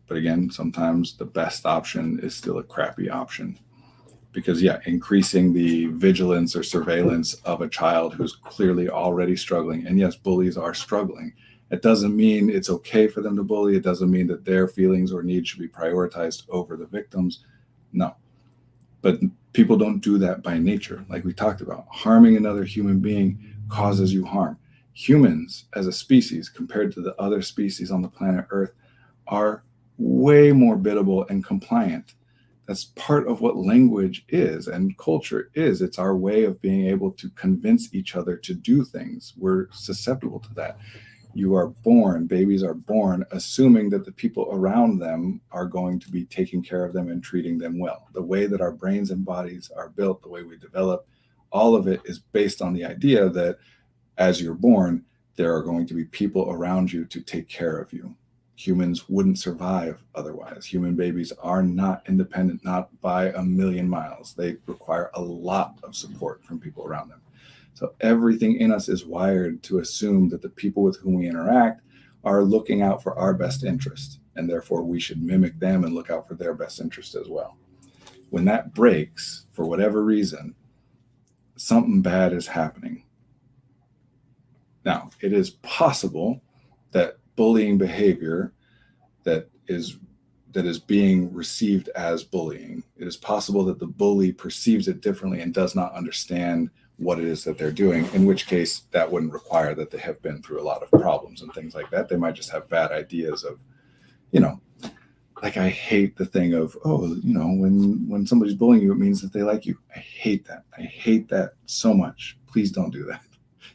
But again, sometimes the best option is still a crappy option. Because, yeah, increasing the vigilance or surveillance of a child who's clearly already struggling, and yes, bullies are struggling. It doesn't mean it's okay for them to bully. It doesn't mean that their feelings or needs should be prioritized over the victims. No. But people don't do that by nature. Like we talked about, harming another human being causes you harm. Humans as a species, compared to the other species on the planet Earth, are way more biddable and compliant. That's part of what language is and culture is. It's our way of being able to convince each other to do things. We're susceptible to that. Babies are born assuming that the people around them are going to be taking care of them and treating them well. The way that our brains and bodies are built, the way we develop, all of it is based on the idea that as you're born, there are going to be people around you to take care of you. Humans wouldn't survive otherwise. Human babies are not independent, not by a million miles. They require a lot of support from people around them. So everything in us is wired to assume that the people with whom we interact are looking out for our best interest, and therefore we should mimic them and look out for their best interest as well. When that breaks, for whatever reason, something bad is happening. Now, it is possible that bullying behavior that is being received as bullying, it is possible that the bully perceives it differently and does not understand what it is that they're doing, in which case that wouldn't require that they have been through a lot of problems and things like that. They might just have bad ideas of, like I hate the thing of, when somebody's bullying you, it means that they like you. I hate that. I hate that so much. Please don't do that.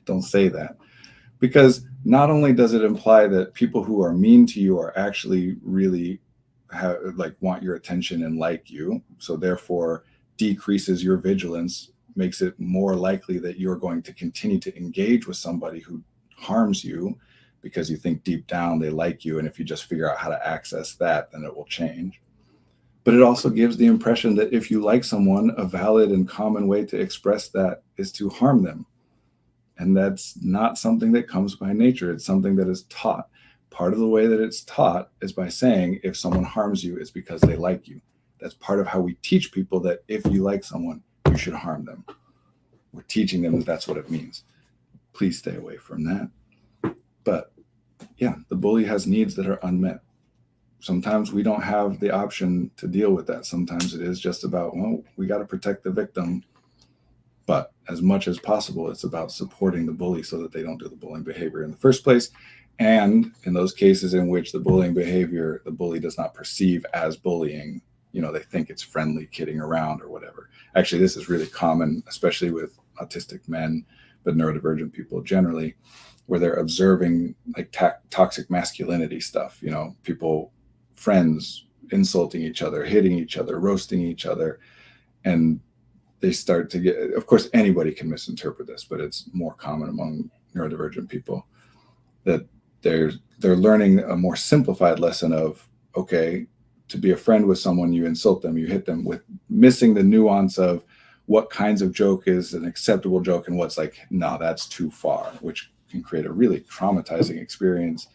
Don't say that. Because not only does it imply that people who are mean to you are actually really want your attention and like you, so therefore decreases your vigilance, makes it more likely that you're going to continue to engage with somebody who harms you because you think deep down they like you, and if you just figure out how to access that, then it will change. But it also gives the impression that if you like someone, a valid and common way to express that is to harm them. And that's not something that comes by nature. It's something that is taught. Part of the way that it's taught is by saying if someone harms you, it's because they like you. That's part of how we teach people that if you like someone, you should harm them. We're teaching them that that's what it means. Please stay away from that. But yeah, the bully has needs that are unmet. Sometimes we don't have the option to deal with that. Sometimes it is just about, we got to protect the victim. But as much as possible, it's about supporting the bully so that they don't do the bullying behavior in the first place. And in those cases in which the bullying behavior, the bully does not perceive as bullying, they think it's friendly kidding around or whatever. Actually, this is really common, especially with autistic men, but neurodivergent people generally, where they're observing like toxic masculinity stuff, people, friends insulting each other, hitting each other, roasting each other. And they start to get, of course, anybody can misinterpret this, but it's more common among neurodivergent people, that they're learning a more simplified lesson of, okay, to be a friend with someone, you insult them, you hit them, with missing the nuance of what kinds of joke is an acceptable joke and what's like, no, that's too far, which can create a really traumatizing experience.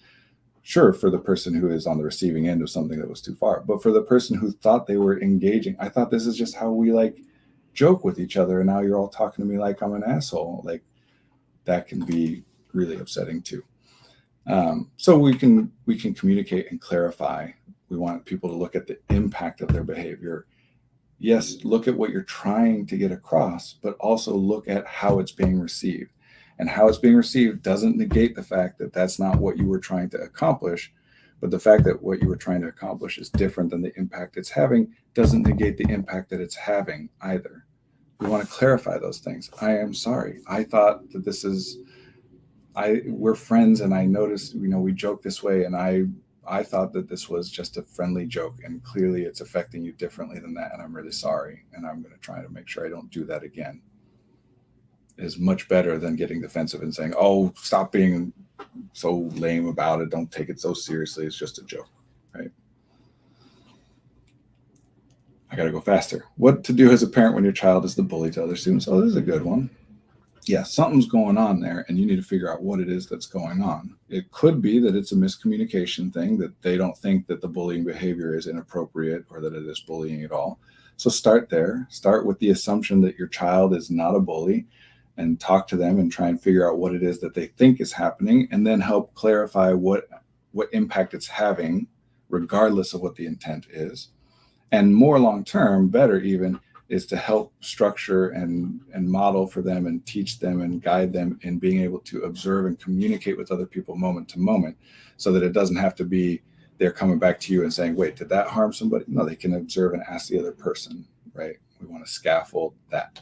Sure, for the person who is on the receiving end of something that was too far, but for the person who thought they were engaging, I thought this is just how we like joke with each other, and now you're all talking to me like I'm an asshole. Like, that can be really upsetting too. So we can communicate and clarify. We want people to look at the impact of their behavior. Yes, look at what you're trying to get across, but also look at how it's being received. And how it's being received doesn't negate the fact that that's not what you were trying to accomplish, but the fact that what you were trying to accomplish is different than the impact it's having doesn't negate the impact that it's having either. We want to clarify those things. I am sorry. I thought that this is, we're friends, and I noticed, we joke this way, and I thought that this was just a friendly joke, and clearly it's affecting you differently than that, and I'm really sorry, and I'm going to try to make sure I don't do that again. Is much better than getting defensive and saying, oh, stop being so lame about it, don't take it so seriously, it's just a joke, right? I got to go faster. What to do as a parent when your child is the bully to other students? Oh, this is a good one. Yeah, something's going on there, and you need to figure out what it is that's going on. It could be that it's a miscommunication thing, that they don't think that the bullying behavior is inappropriate or that it is bullying at all. So start there. Start with the assumption that your child is not a bully, and talk to them and try and figure out what it is that they think is happening, and then help clarify what impact it's having, regardless of what the intent is. And more long-term, better even, is to help structure and model for them and teach them and guide them in being able to observe and communicate with other people moment to moment, so that it doesn't have to be they're coming back to you and saying, wait, did that harm somebody? No, they can observe and ask the other person, right? We want to scaffold that.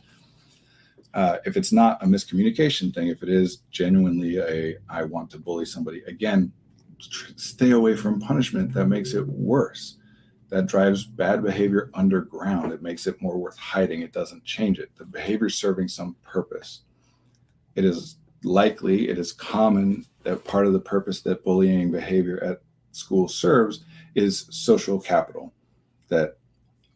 If it's not a miscommunication thing, if it is genuinely I want to bully somebody, again, stay away from punishment. That makes it worse. That drives bad behavior underground. It makes it more worth hiding. It doesn't change it. The behavior is serving some purpose. It is common that part of the purpose that bullying behavior at school serves is social capital. That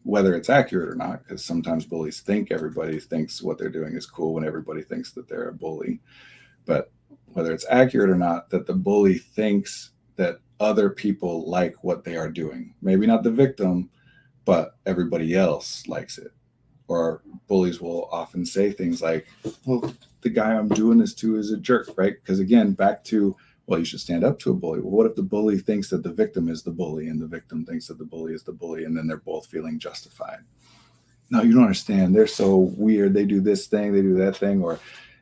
whether it's accurate or not, because sometimes bullies think everybody thinks what they're doing is cool when everybody thinks that they're a bully, but whether it's accurate or not, that the bully thinks that other people like what they are doing. Maybe not the victim, but everybody else likes it. Or bullies will often say things like, well, the guy I'm doing this to is a jerk, right? Because again, back to, well, you should stand up to a bully. Well, what if the bully thinks that the victim is the bully and the victim thinks that the bully is the bully, and then they're both feeling justified? No, you don't understand. They're so weird. They do this thing, they do that thing, or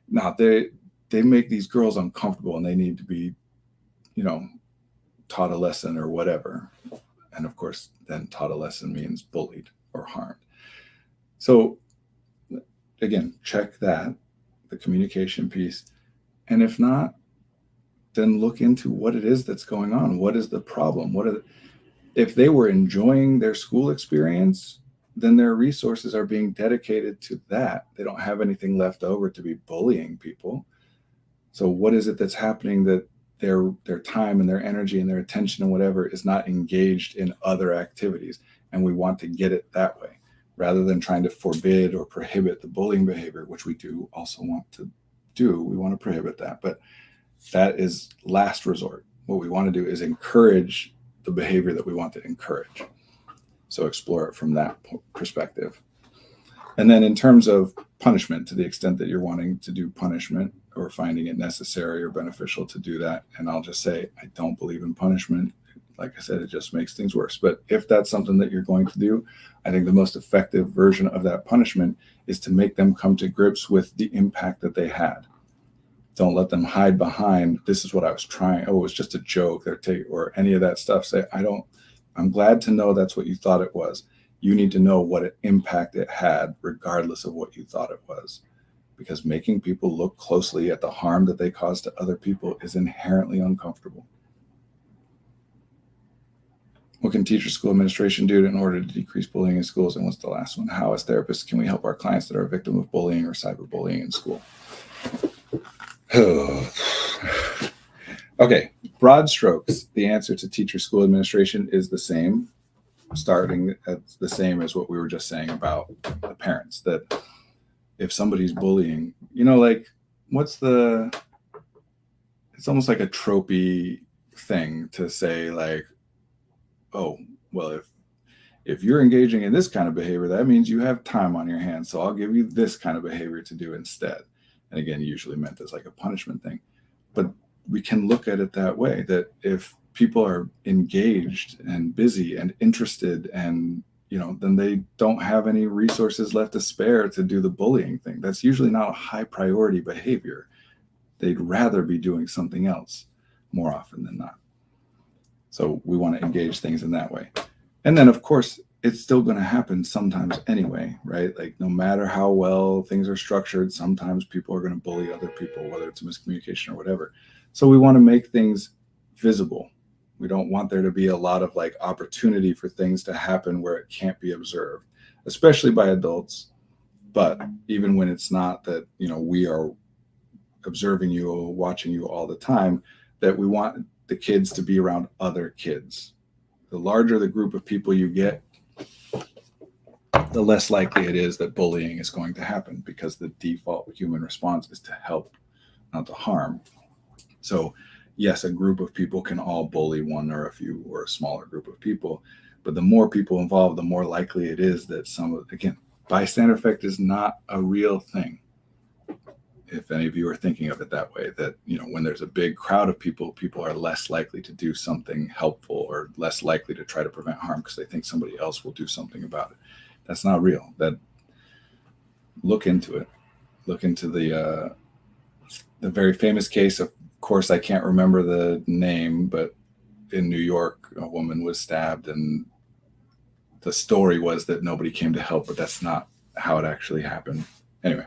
no, they make these girls uncomfortable and they need to be, taught a lesson or whatever. And of course, then taught a lesson means bullied or harmed. So again, check that, the communication piece. And if not, then look into what it is that's going on. What is the problem? If they were enjoying their school experience, then their resources are being dedicated to that. They don't have anything left over to be bullying people. So what is it that's happening that their time and their energy and their attention and whatever is not engaged in other activities? And we want to get it that way, rather than trying to forbid or prohibit the bullying behavior, which we do also want to do. We want to prohibit that, but that is last resort. What we want to do is encourage the behavior that we want to encourage. So explore it from that perspective. And then in terms of punishment, to the extent that you're wanting to do punishment or finding it necessary or beneficial to do that, and I'll just say, I don't believe in punishment. Like I said, it just makes things worse. But if that's something that you're going to do, I think the most effective version of that punishment is to make them come to grips with the impact that they had. Don't let them hide behind, this is what I was trying. Oh, it was just a joke, or any of that stuff. Say, I'm glad to know that's what you thought it was. You need to know what impact it had, regardless of what you thought it was. because making people look closely at the harm that they cause to other people is inherently uncomfortable. What can teachers, school administration do in order to decrease bullying in schools? And what's the last one? How, as therapists, can we help our clients that are a victim of bullying or cyberbullying in school? Okay, broad strokes. The answer to teacher, school administration is the same, starting at the same as what we were just saying about the parents, that if somebody's bullying, like it's almost like a tropey thing to say, like, oh, well, if you're engaging in this kind of behavior, that means you have time on your hands. So I'll give you this kind of behavior to do instead. And again, usually meant as like a punishment thing. But we can look at it that way, that if people are engaged and busy and interested and, then they don't have any resources left to spare to do the bullying thing. That's usually not a high priority behavior. They'd rather be doing something else more often than not. So we want to engage things in that way. And then, of course, it's still going to happen sometimes anyway, right? Like no matter how well things are structured, sometimes people are going to bully other people, whether it's a miscommunication or whatever. So we want to make things visible. We don't want there to be a lot of like opportunity for things to happen where it can't be observed, especially by adults. But even when it's not that, we are observing you or watching you all the time, that we want the kids to be around other kids. The larger the group of people you get, the less likely it is that bullying is going to happen, because the default human response is to help, not to harm. So yes, a group of people can all bully one or a few or a smaller group of people, but the more people involved, the more likely it is that bystander effect is not a real thing. If any of you are thinking of it that way, that, when there's a big crowd of people, people are less likely to do something helpful or less likely to try to prevent harm because they think somebody else will do something about it. That's not real. Look into it. Look into the very famous case. Of course, I can't remember the name, but in New York, a woman was stabbed, and the story was that nobody came to help, but that's not how it actually happened. Anyway.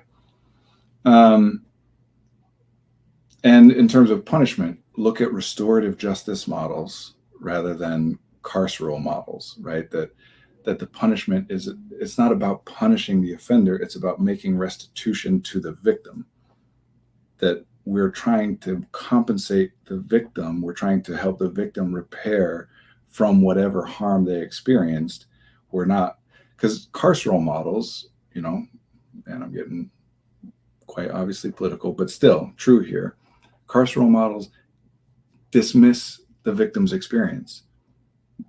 And in terms of punishment, look at restorative justice models rather than carceral models, right? That the punishment it's not about punishing the offender, it's about making restitution to the victim. That we're trying to compensate the victim, we're trying to help the victim repair from whatever harm they experienced. We're not, because carceral models, and I'm getting quite obviously political, but still true here. Carceral models dismiss the victim's experience.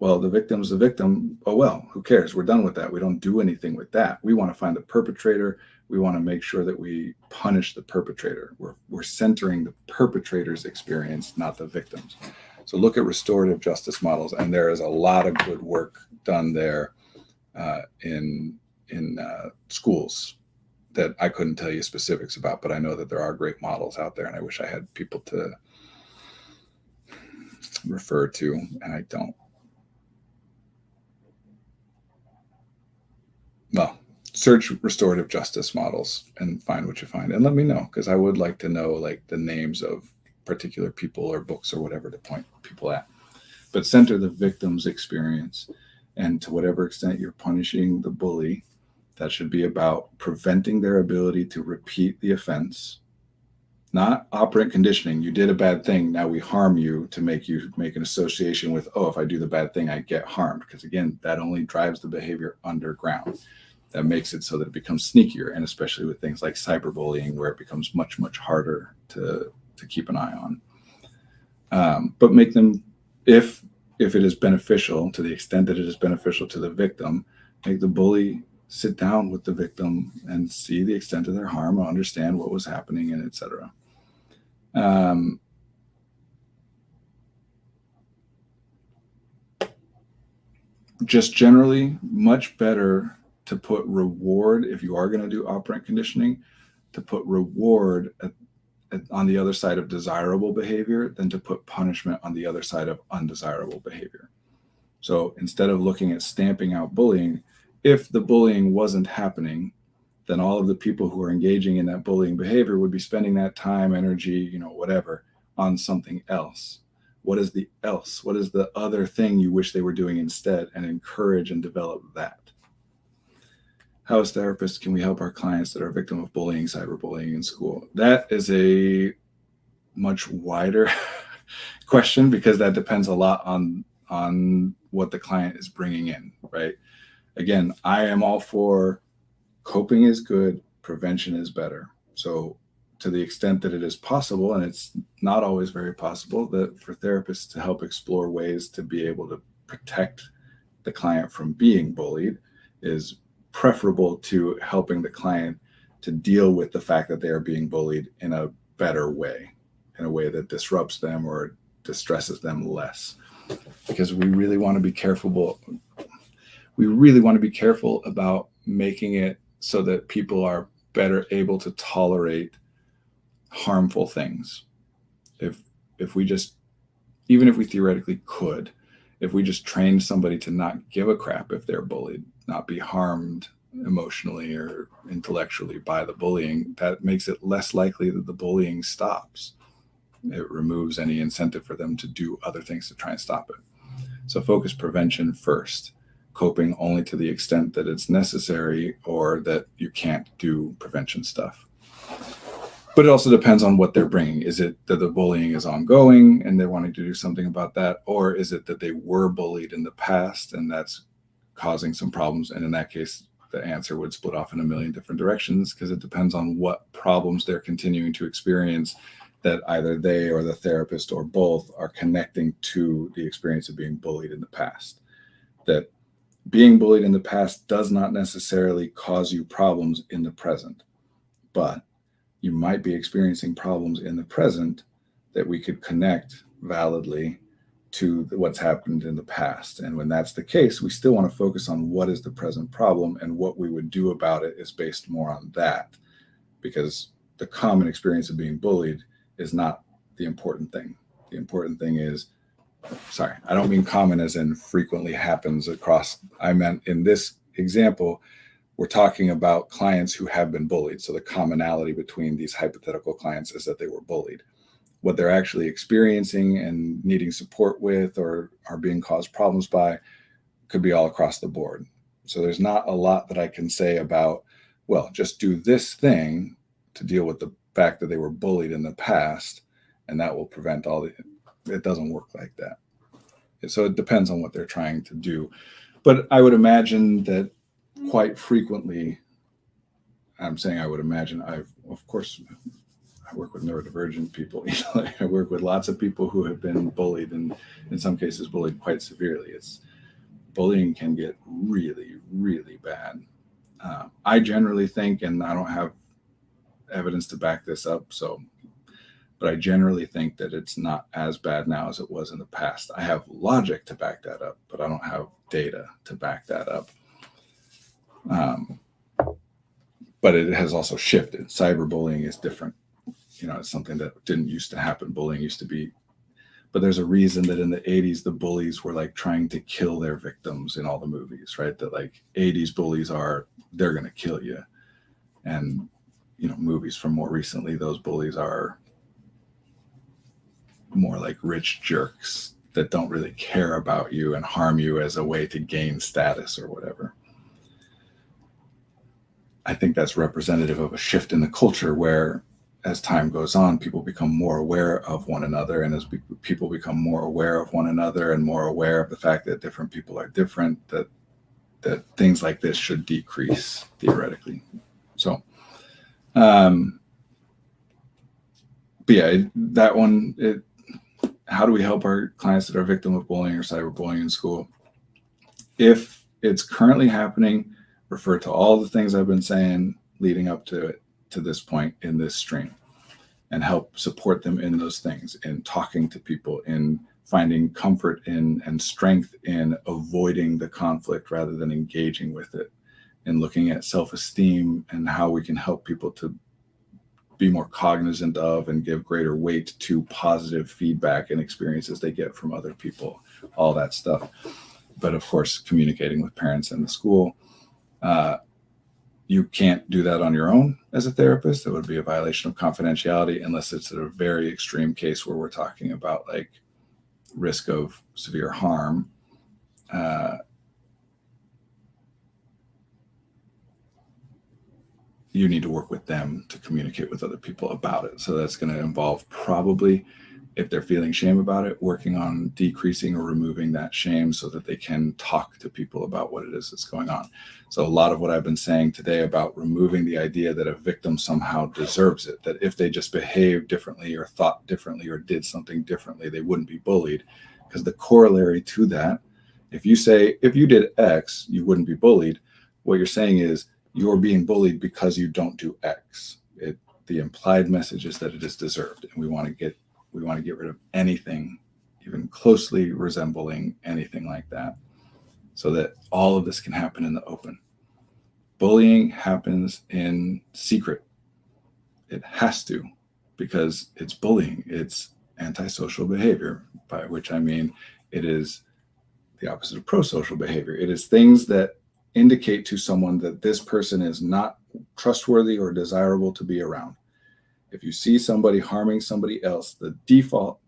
Well, the victim's the victim. Oh, well, who cares? We're done with that. We don't do anything with that. We want to find the perpetrator. We want to make sure that we punish the perpetrator. We're centering the perpetrator's experience, not the victim's. So look at restorative justice models, and there is a lot of good work done there in schools that I couldn't tell you specifics about, but I know that there are great models out there, and I wish I had people to refer to, and I don't. Well, search restorative justice models and find what you find, and let me know, because I would like to know like the names of particular people or books or whatever to point people at. But center the victim's experience, and to whatever extent you're punishing the bully, that should be about preventing their ability to repeat the offense, not operant conditioning. You did a bad thing, now we harm you to make you make an association with, oh, if I do the bad thing, I get harmed. Because again, that only drives the behavior underground. That makes it so that it becomes sneakier, and especially with things like cyberbullying, where it becomes much, much harder to keep an eye on. But make them, if it is beneficial, to the extent that it is beneficial to the victim, make the bully sit down with the victim and see the extent of their harm, or understand what was happening, and etc. Just generally, much better to put reward, if you are going to do operant conditioning, to put reward on the other side of desirable behavior than to put punishment on the other side of undesirable behavior. So instead of looking at stamping out bullying, if the bullying wasn't happening, then all of the people who are engaging in that bullying behavior would be spending that time, energy, whatever, on something else. What is the else? What is the other thing you wish they were doing instead? And encourage and develop that. How, as therapists, can we help our clients that are a victim of bullying, cyberbullying in school? That is a much wider question, because that depends a lot on what the client is bringing in, right? Again, I am all for coping is good, prevention is better. So to the extent that it is possible, and it's not always very possible, that for therapists to help explore ways to be able to protect the client from being bullied is preferable to helping the client to deal with the fact that they are being bullied in a better way, in a way that disrupts them or distresses them less. Because we really want to be careful. We really want to be careful about making it so that people are better able to tolerate harmful things. If we just, even if we theoretically could, if we just trained somebody to not give a crap if they're bullied, not be harmed emotionally or intellectually by the bullying, that makes it less likely that the bullying stops. It removes any incentive for them to do other things to try and stop it. So focus prevention first, coping only to the extent that it's necessary or that you can't do prevention stuff. But it also depends on what they're bringing. Is it that the bullying is ongoing and they're wanting to do something about that? Or is it that they were bullied in the past and that's causing some problems? And in that case, the answer would split off in a million different directions, because it depends on what problems they're continuing to experience that either they or the therapist or both are connecting to the experience of being bullied in the past. That being bullied in the past does not necessarily cause you problems in the present, but you might be experiencing problems in the present that we could connect validly to what's happened in the past. And when that's the case, we still want to focus on what is the present problem, and what we would do about it is based more on that, because the common experience of being bullied is not the important thing. The important thing is, sorry, I don't mean common as in frequently happens across. I meant in this example, we're talking about clients who have been bullied. So the commonality between these hypothetical clients is that they were bullied. What they're actually experiencing and needing support with or are being caused problems by could be all across the board. So there's not a lot that I can say about, well, just do this thing to deal with the fact that they were bullied in the past, and that will prevent all the, it doesn't work like that. So it depends on what they're trying to do. But I would imagine that quite frequently, I'm saying I would imagine, of course, I work with neurodivergent people. I work with lots of people who have been bullied, and in some cases bullied quite severely. Bullying can get really, really bad. I generally think, and I don't have evidence to back this up, but I generally think that it's not as bad now as it was in the past. I have logic to back that up, but I don't have data to back that up. But it has also shifted. Cyberbullying is different. It's something that didn't used to happen. Bullying used to be, but there's a reason that in the 80s, the bullies were like trying to kill their victims in all the movies, right? That like 80s bullies they're going to kill you. And, movies from more recently, those bullies are more like rich jerks that don't really care about you and harm you as a way to gain status or whatever. I think that's representative of a shift in the culture where, as time goes on, people become more aware of one another. And as people become more aware of one another and more aware of the fact that different people are different, that things like this should decrease theoretically. So, but yeah, that one, how do we help our clients that are victim of bullying or cyberbullying in school? If it's currently happening, refer to all the things I've been saying leading up to it, to this point in this stream, and help support them in those things, in talking to people, in finding comfort in and strength in avoiding the conflict rather than engaging with it, and looking at self-esteem and how we can help people to be more cognizant of and give greater weight to positive feedback and experiences they get from other people, all that stuff. But of course, communicating with parents in the school, You can't do that on your own as a therapist. That would be a violation of confidentiality unless it's a very extreme case where we're talking about like risk of severe harm. You need to work with them to communicate with other people about it. So that's going to involve probably, if they're feeling shame about it, working on decreasing or removing that shame so that they can talk to people about what it is that's going on. So a lot of what I've been saying today about removing the idea that a victim somehow deserves it, that if they just behaved differently or thought differently or did something differently, they wouldn't be bullied. Because the corollary to that, if you say, if you did X, you wouldn't be bullied, what you're saying is you're being bullied because you don't do X. The implied message is that it is deserved, and we want to get rid of anything even closely resembling anything like that, so that all of this can happen in the open. Bullying happens in secret. It has to, because it's bullying. It's antisocial behavior, by which I mean it is the opposite of pro-social behavior. It is things that indicate to someone that this person is not trustworthy or desirable to be around. If you see somebody harming somebody else, the default,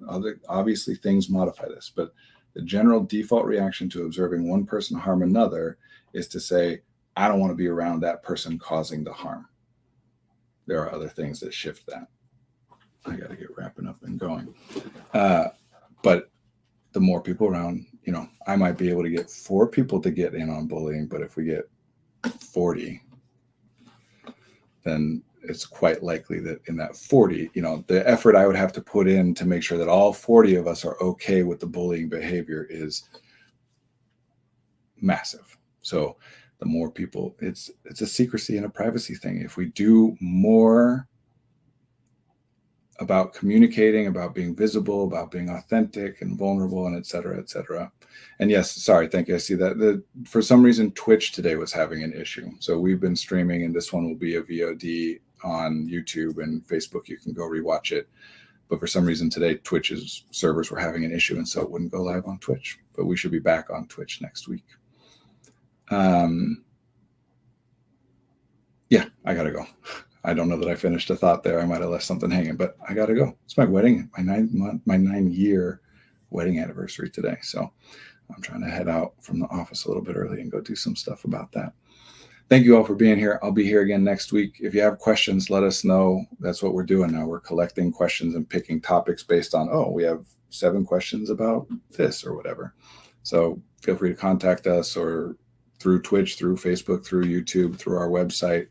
obviously things modify this, but the general default reaction to observing one person harm another is to say, I don't want to be around that person causing the harm. There are other things that shift that. I got to get wrapping up and going. But the more people around, I might be able to get 4 people to get in on bullying, but if we get 40, then it's quite likely that in that 40, the effort I would have to put in to make sure that all 40 of us are okay with the bullying behavior is massive. So the more people, it's a secrecy and a privacy thing. If we do more about communicating, about being visible, about being authentic and vulnerable, and et cetera, et cetera. And yes, sorry, thank you. I see that for some reason, Twitch today was having an issue. So we've been streaming, and this one will be a VOD on YouTube and Facebook. You can go rewatch it. But for some reason today, Twitch's servers were having an issue, and so it wouldn't go live on Twitch. But we should be back on Twitch next week. Yeah, I gotta go. I don't know that I finished a thought there. I might have left something hanging, but I got to go. It's my wedding, my 9-year wedding anniversary today. So I'm trying to head out from the office a little bit early and go do some stuff about that. Thank you all for being here. I'll be here again next week. If you have questions, let us know. That's what we're doing now. We're collecting questions and picking topics based on, we have 7 questions about this or whatever. So feel free to contact us, or through Twitch, through Facebook, through YouTube, through our website.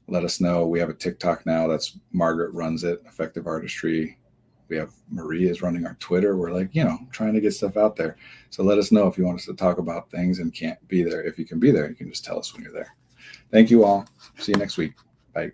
Let us know. We have a TikTok now. That's Margaret runs it, Effective Artistry. We have Marie is running our Twitter. We're like, trying to get stuff out there. So let us know if you want us to talk about things and can't be there. If you can be there, you can just tell us when you're there. Thank you all. See you next week. Bye.